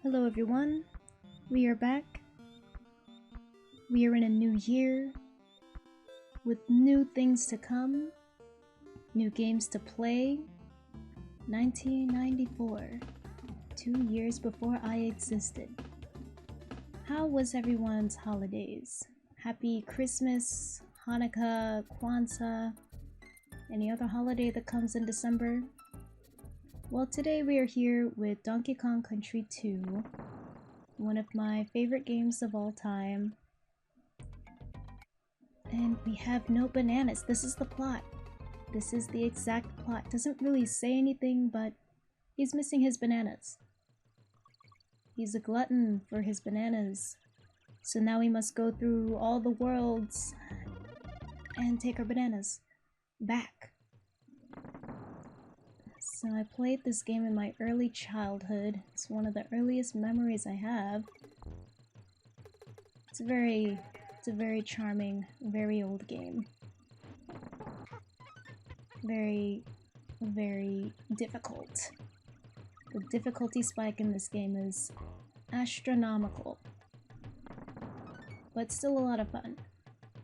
Hello everyone, we are back. We are in a new year with new things to come, new games to play. 1994, 2 years before I existed. How was everyone's holidays? Happy Christmas, Hanukkah, Kwanzaa, any other holiday that comes in December? Well, today we are here with Donkey Kong Country 2, one of my favorite games of all time. And we have no bananas. This is the plot. This is the exact plot. Doesn't really say anything, but he's missing his bananas. He's a glutton for his bananas. So now we must go through all the worlds and take our bananas back. So I played this game in my early childhood. It's one of the earliest memories I have. It's a very charming, very old game. Very difficult. The difficulty spike in this game is astronomical. But still a lot of fun.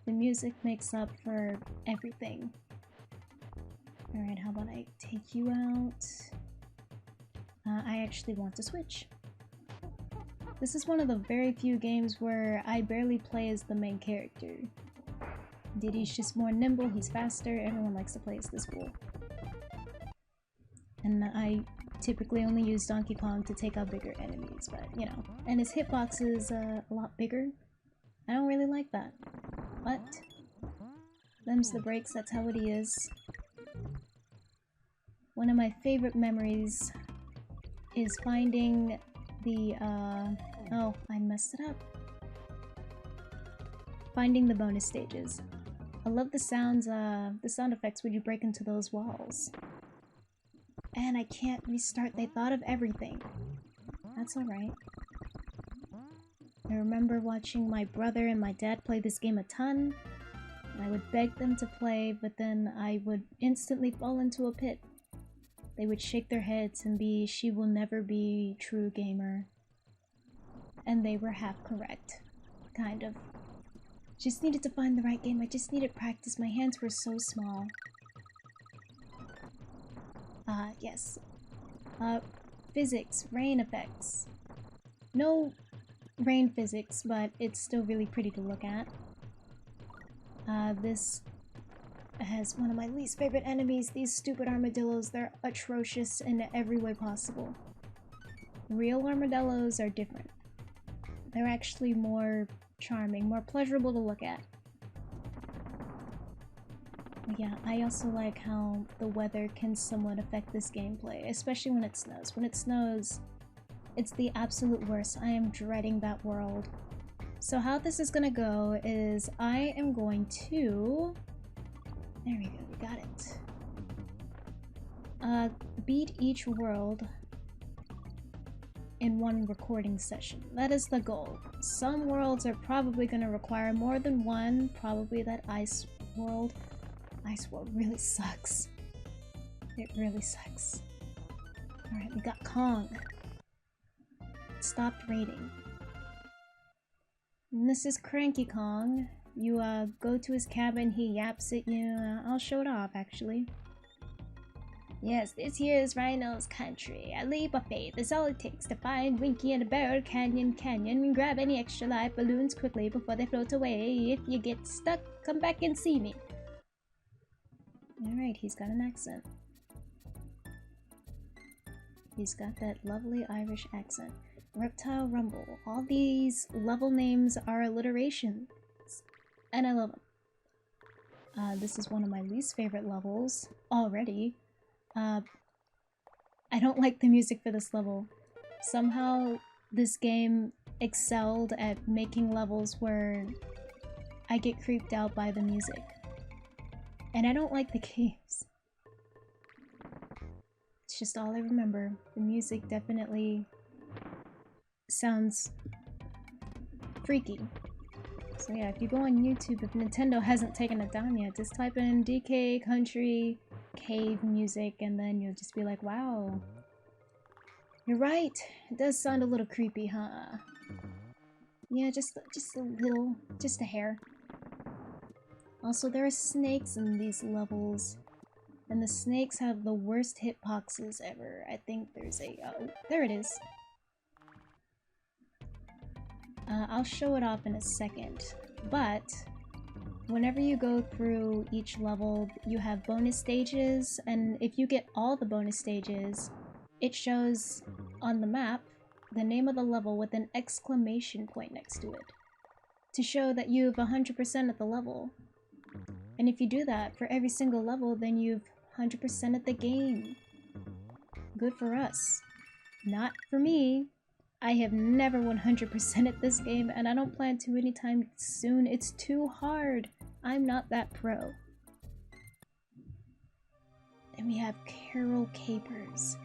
The music makes up for everything. Alright, how about I take you out? I actually want to switch. This is one of the very few games where I barely play as the main character. Diddy's just more nimble, he's faster, everyone likes to play as this fool. And I typically only use Donkey Kong to take out bigger enemies, but you know. And his hitbox is a lot bigger. I don't really like that. But them's the breaks, that's how it is. One of my favorite memories is finding the, oh, I messed it up. Finding the bonus stages. I love the sounds, the sound effects when you break into those walls. And I can't restart, they thought of everything. That's alright. I remember watching my brother and my dad play this game a ton. And I would beg them to play, but then I would instantly fall into a pit. They would shake their heads and be, "She will never be true gamer." And they were half correct. Kind of. Just needed to find the right game, I just needed practice, my hands were so small. Yes. Physics, rain effects. No rain physics, but it's still really pretty to look at. This has one of my least favorite enemies, these stupid armadillos. They're atrocious in every way possible. Real armadillos are different. They're actually more charming, more pleasurable to look at. Yeah, I also like how the weather can somewhat affect this gameplay, especially when it snows. When it snows, it's the absolute worst. I am dreading that world. So how this is gonna go is I am going to... There we go, we got it. Beat each world in one recording session. That is the goal. Some worlds are probably going to require more than one. Probably that ice world. Ice world really sucks. It really sucks. Alright, we got Kong. It stopped raiding. And this is Cranky Kong. You go to his cabin, he yaps at you. I'll show it off actually. Yes, this here is Rhinos Country. A leap of faith is all it takes to find Winky in a Barrel Canyon and grab any extra life balloons quickly before they float away. If you get stuck, come back and see me. Alright, he's got an accent. He's got that lovely Irish accent. Reptile Rumble. All these level names are alliterations. And I love them. This is one of my least favorite levels already. I don't like the music for this level. Somehow this game excelled at making levels where I get creeped out by the music. And I don't like the games. It's just all I remember. The music definitely sounds freaky. So yeah, if you go on YouTube, if Nintendo hasn't taken it down yet, just type in DK Country cave music and then you'll just be like, wow, You're right. It does sound a little creepy, huh? Yeah, just a little, just a hair. Also, there are snakes in these levels, and the snakes have the worst hitboxes ever. I think there's a... oh, there it is. I'll show it off in a second, but whenever you go through each level, you have bonus stages, and if you get all the bonus stages, it shows on the map the name of the level with an exclamation point next to it, to show that you've 100% at the level. And if you do that for every single level, then you've 100% at the game. Good for us. Not for me. I have never 100% at this game, and I don't plan to anytime soon. It's too hard. I'm not that pro. Then we have K.Rool Capers,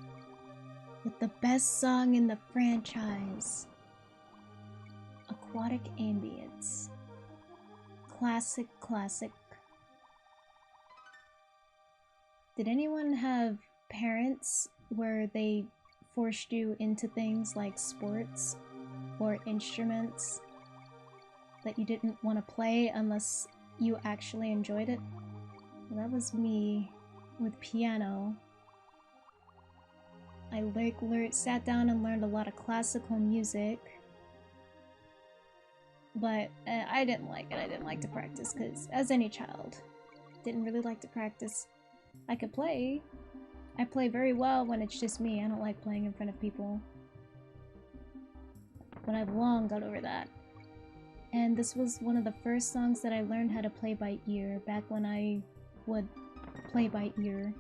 with the best song in the franchise. Aquatic Ambience. Classic. Did anyone have parents where they forced you into things like sports or instruments that you didn't want to play unless you actually enjoyed it? Well, that was me with piano. I sat down and learned a lot of classical music, but I didn't like it. I didn't like to practice because, as any child, didn't really like to practice. I could play. I play very well when it's just me. I don't like playing in front of people. But I've long got over that. And this was one of the first songs that I learned how to play by ear, back when I would play by ear.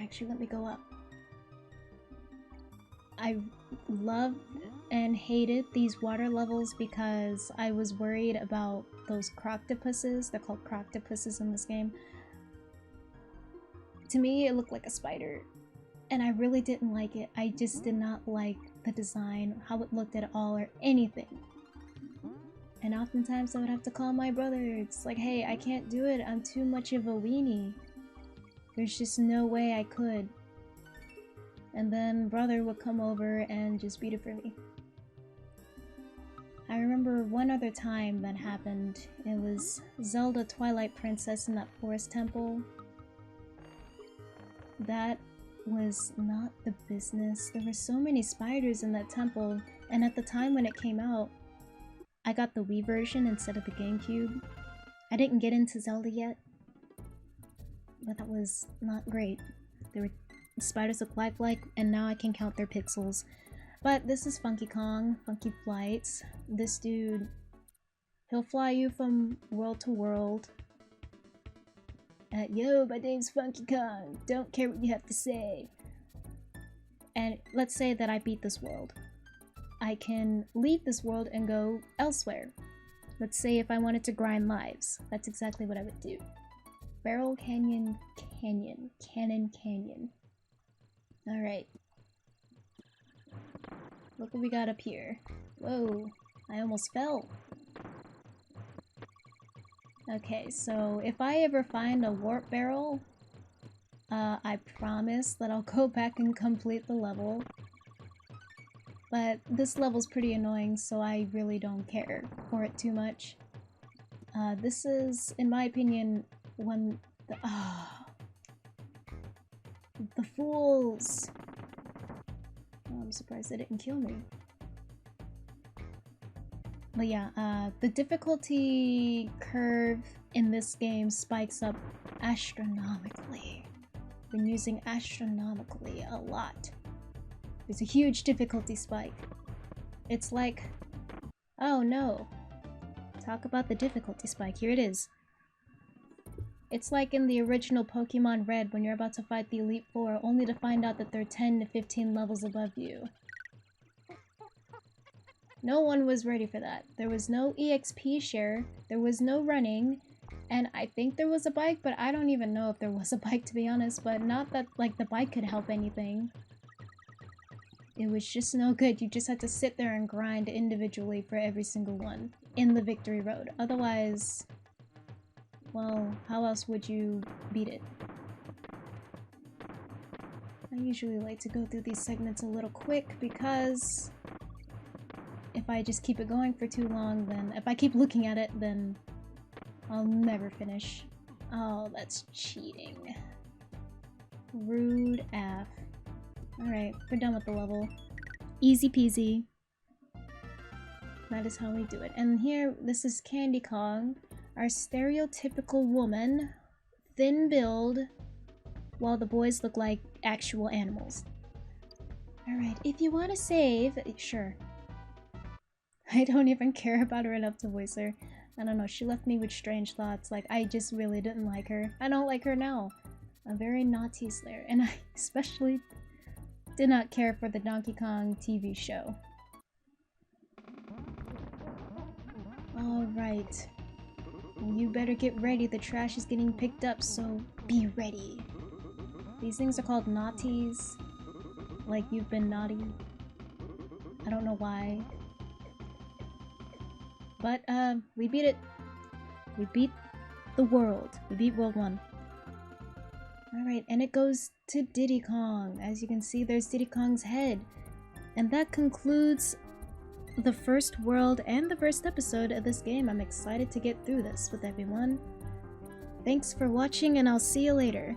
Actually, let me go up. I loved and hated these water levels because I was worried about those croctopuses. They're called croctopuses in this game. To me, it looked like a spider, and I really didn't like it. I just did not like the design, how it looked at all, or anything. And oftentimes I would have to call my brother. It's like, hey, I can't do it. I'm too much of a weenie. There's just no way I could. And then brother would come over and just beat it for me. I remember one other time that happened. It was Zelda Twilight Princess in that forest temple. That was not the business. There were so many spiders in that temple, and at the time when it came out, I got the Wii version instead of the GameCube. I didn't get into Zelda yet, but that was not great. There were spiders look lifelike, and now I can count their pixels. But this is Funky Kong, Funky Flights. This dude, he'll fly you from world to world. Yo, my name's Funky Kong. Don't care what you have to say. And let's say that I beat this world. I can leave this world and go elsewhere. Let's say if I wanted to grind lives. That's exactly what I would do. Barrel Canyon. Alright. Look what we got up here. Whoa, I almost fell. Okay, so if I ever find a warp barrel, I promise that I'll go back and complete the level. But this level's pretty annoying, so I really don't care for it too much. This is, in my opinion, one... The fools! Oh, I'm surprised they didn't kill me. But yeah, the difficulty curve in this game spikes up astronomically. Been using astronomically a lot. There's a huge difficulty spike. It's like, oh no. Talk about the difficulty spike. Here it is. It's like in the original Pokemon Red when you're about to fight the Elite Four, only to find out that they're 10 to 15 levels above you. No one was ready for that. There was no EXP share, there was no running, and I think there was a bike, but I don't even know if there was a bike, to be honest, but not that, like, the bike could help anything. It was just no good. You just had to sit there and grind individually for every single one in the victory road. Otherwise, well, how else would you beat it? I usually like to go through these segments a little quick because if I just keep it going for too long, then if I keep looking at it, then I'll never finish. Oh, that's cheating. Rude AF. Alright, we're done with the level. Easy peasy. That is how we do it. And here, this is Candy Kong, our stereotypical woman, thin build, while the boys look like actual animals. Alright, if you want to save, sure. I don't even care about her enough to voice her. I don't know, she left me with strange thoughts, like I just really didn't like her. I don't like her now. A very naughty Slayer, and I especially did not care for the Donkey Kong TV show. Alright. You better get ready, the trash is getting picked up, so be ready. These things are called naughties. Like you've been naughty. I don't know why. But, we beat it. We beat the world. We beat World 1. Alright, and it goes to Diddy Kong. As you can see, there's Diddy Kong's head. And that concludes the first world and the first episode of this game. I'm excited to get through this with everyone. Thanks for watching, and I'll see you later.